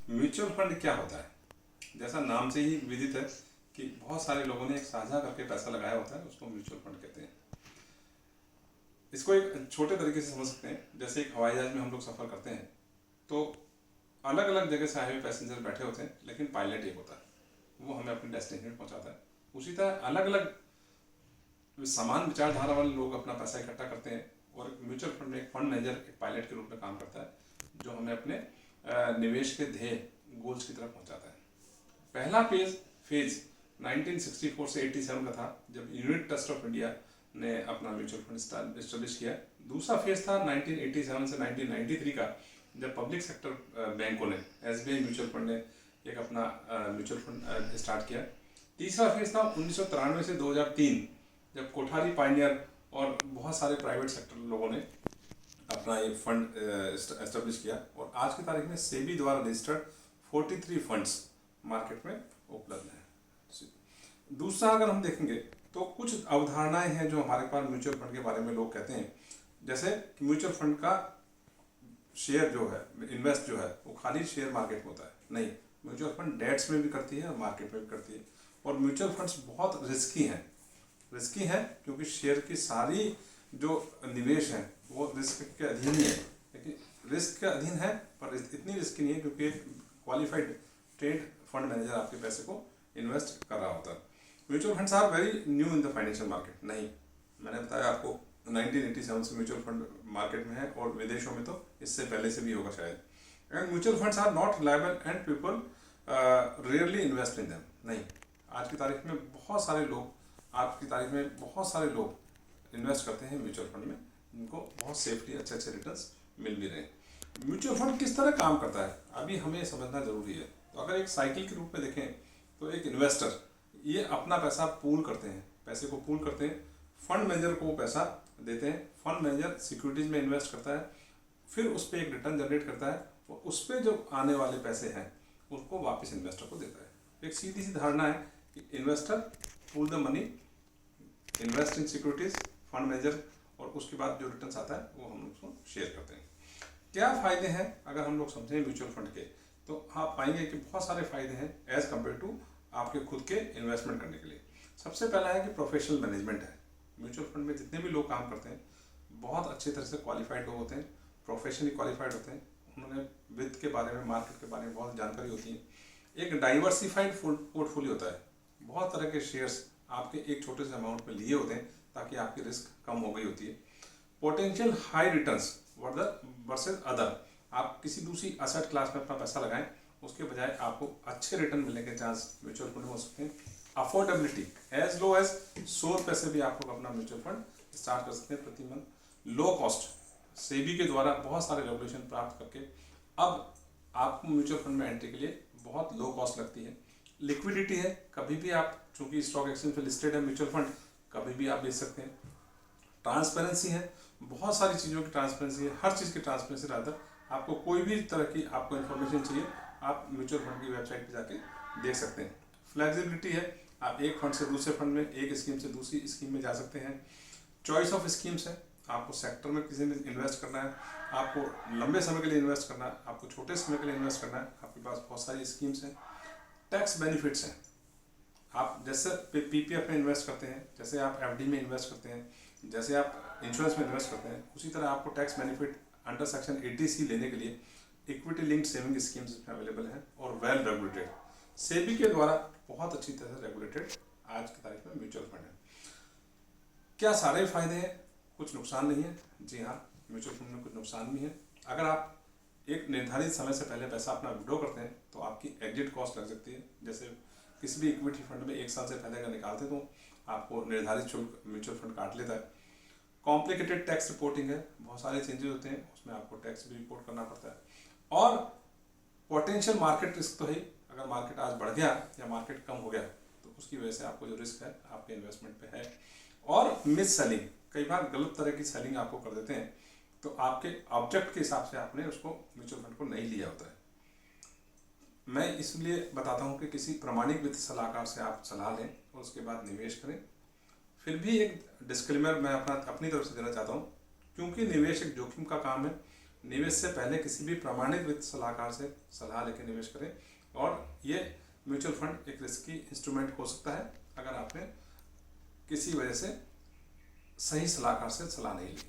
Mutual fund क्या होता है? जैसा नाम से ही विदित है कि बहुत सारे लोगों ने एक साझा करके पैसा लगाया होता है, उसको म्यूचुअल फंड कहते हैं। इसको एक छोटे तरीके से समझ सकते हैं, जैसे एक हवाई जहाज में हम लोग सफ़र करते हैं तो अलग अलग जगह से आए हुए पैसेंजर बैठे होते हैं, लेकिन पायलट एक होता है, वो हमें अपने डेस्टिनेशन पहुंचाता है। उसी तरह अलग अलग समान विचारधारा वाले लोग अपना पैसा इकट्ठा करते हैं, और म्यूचुअल फंड में एक फंड मैनेजर, एक पायलट के रूप में काम करता है, जो हमें अपने निवेश के ध्येय गोल्स की तरफ पहुंचाता है। पहला फेज 1964 से 87 का था, जब यूनिट ट्रस्ट ऑफ इंडिया ने अपना म्यूचुअल फंड एस्टेब्लिश किया। दूसरा फेज था 1987 से 1993 का, जब पब्लिक सेक्टर बैंकों ने, एसबीआई म्यूचुअल फंड ने एक अपना म्यूचुअल फंड स्टार्ट किया। तीसरा फेज था 1993 से 2003, जब कोठारी पायनियर और बहुत सारे प्राइवेट सेक्टर लोगों ने अपना ये फंड एस्टेब्लिश किया, और आज की तारीख में सेबी द्वारा रजिस्टर्ड 43 फंड्स मार्केट में उपलब्ध हैं। दूसरा अगर हम देखेंगे तो कुछ अवधारणाएं हैं जो हमारे पास म्यूचुअल फंड के बारे में लोग कहते हैं, जैसे म्यूचुअल फंड का शेयर जो है, इन्वेस्ट जो है, वो खाली शेयर मार्केट में होता है, नहीं, म्यूचुअल फंड डेट्स में भी करती है और मार्केट में भी करती है। और म्यूचुअल फंड्स बहुत रिस्की हैं क्योंकि शेयर की सारी जो निवेश है वो रिस्क के अधीन ही है, लेकिन रिस्क के अधीन है पर इतनी रिस्की नहीं है क्योंकि क्वालिफाइड ट्रेड फंड मैनेजर आपके पैसे को इन्वेस्ट कर रहा होता है। Mutual funds are very new in the financial market, नहीं, मैंने बताया आपको 1987 से म्यूचुअल फंड मार्केट में है, और विदेशों में तो इससे पहले से भी होगा शायद। And mutual funds are not reliable and people rarely invest in them, नहीं, आज की तारीख में बहुत सारे लोग इन्वेस्ट करते हैं म्यूचुअल फंड में, जिनको बहुत सेफली अच्छे रिटर्न्स मिल भी रहे हैं। म्यूचुअल फंड किस तरह काम करता है, अभी हमें समझना जरूरी है। तो अगर एक साइकिल के रूप में देखें तो एक इन्वेस्टर ये अपना पैसा पूल करते हैं, पैसे को पूल करते हैं, फंड मैनेजर को पैसा देते हैं, फंड मैनेजर सिक्योरिटीज में इन्वेस्ट करता है, फिर उस पर एक रिटर्न जनरेट करता है, और उस पर जो आने वाले पैसे हैं उसको वापस इन्वेस्टर को देता है। एक सीधी सी धारणा है कि investor pool the money, invest in securities, fund manager, और उसके बाद जो रिटर्न आता है वो हम उसको शेयर करते हैं। क्या फ़ायदे हैं अगर हम लोग समझें म्यूचुअल फंड के, तो आप पाएंगे कि बहुत सारे फायदे हैं एज कम्पेयर टू आपके खुद के इन्वेस्टमेंट करने के लिए। सबसे पहला है कि प्रोफेशनल मैनेजमेंट है। म्यूचुअल फंड में जितने भी लोग काम करते हैं बहुत अच्छी तरह से क्वालिफाइड लोग होते हैं, प्रोफेशनली क्वालिफाइड होते हैं, उन्होंने वित्त के बारे में, मार्केट के बारे में बहुत जानकारी होती है। एक डाइवर्सिफाइड पोर्टफोलियो होता है, बहुत तरह के शेयर्स आपके एक छोटे से अमाउंट में लिए होते हैं ताकि आपकी रिस्क कम हो गई होती है। Potential high returns versus other, आप किसी दूसरी असेट क्लास में अपना पैसा लगाएं, उसके बजाय आपको अच्छे रिटर्न मिलने के चांस म्यूचुअल फंड में हो सकते हैं। अफोर्डेबिलिटी, एज लो एज 100 रुपये से भी आप लोग अपना म्यूचुअल फंड स्टार्ट कर सकते हैं प्रति मंथ। लो कॉस्ट, सेबी के द्वारा बहुत सारे रेगुलेशन प्राप्त करके अब आपको म्यूचुअल फंड में एंट्री के लिए बहुत लो कॉस्ट लगती है। लिक्विडिटी है, कभी भी आप, चूंकि स्टॉक एक्सचेंज पे लिस्टेड है म्यूचुअल फंड, कभी भी आप बेच सकते हैं। ट्रांसपेरेंसी है, बहुत सारी चीज़ों की ट्रांसपेरेंसी है, हर चीज़ की ट्रांसपेरेंसी रहता है। आपको कोई भी तरह की आपको इन्फॉर्मेशन चाहिए आप म्यूचुअल फंड की वेबसाइट पर जाके देख सकते हैं। फ्लेक्सिबिलिटी है, आप एक फंड से दूसरे फंड में, एक स्कीम से दूसरी स्कीम में जा सकते हैं। चॉइस ऑफ स्कीम्स है, आपको सेक्टर में किसी में इन्वेस्ट करना है, आपको लंबे समय के लिए इन्वेस्ट करना है, आपको छोटे समय के लिए इन्वेस्ट करना है, आपके पास बहुत सारी स्कीम्स हैं। टैक्स बेनिफिट्स हैं, आप जैसे पीपीएफ में इन्वेस्ट करते हैं, जैसे आप एफडी में इन्वेस्ट करते हैं, जैसे आप इंश्योरेंस में इन्वेस्ट करते हैं, उसी तरह आपको tax benefit under section 80C लेने के लिए equity linked saving schemes available हैं, और वेल रेगुलेटेड, सेबी के द्वारा बहुत अच्छी तरह से रेगुलेटेड आज की तारीख में म्यूचुअल फंड है। क्या सारे फायदे हैं, कुछ नुकसान नहीं है? जी हाँ, म्यूचुअल फंड में कुछ नुकसान भी है। अगर आप एक निर्धारित समय से पहले पैसा अपना विड्रॉ करते हैं तो आपकी एग्जिट कॉस्ट लग सकती है। जैसे किसी भी इक्विटी फंड में 1 साल से पहले अगर निकालते हैं तो आपको निर्धारित शुल्क म्यूचुअल फंड काट लेता है। कॉम्प्लिकेटेड टैक्स रिपोर्टिंग है, बहुत सारे चेंजेस होते हैं, उसमें आपको टैक्स भी रिपोर्ट करना पड़ता है। और पोटेंशियल मार्केट रिस्क तो है, अगर मार्केट आज बढ़ गया या मार्केट कम हो गया तो उसकी वजह से आपको जो रिस्क है आपके इन्वेस्टमेंट पे है। और मिस सेलिंग, कई बार गलत तरह की सेलिंग आपको कर देते हैं, तो आपके ऑब्जेक्ट के हिसाब से आपने उसको म्यूचुअल फंड को नहीं लिया होता है। मैं इसलिए बताता हूँ कि किसी प्रमाणिक वित्त सलाहकार से आप सलाह लें और उसके बाद निवेश करें। फिर भी एक डिस्क्लेमर मैं अपनी तरफ से देना चाहता हूँ, क्योंकि निवेश एक जोखिम का काम है, निवेश से पहले किसी भी प्रमाणित वित्त सलाहकार से सलाह लेकर निवेश करें। और ये म्यूचुअल फंड एक रिस्की इंस्ट्रूमेंट हो सकता है अगर आपने किसी वजह से सही सलाहकार से सलाह नहीं ली।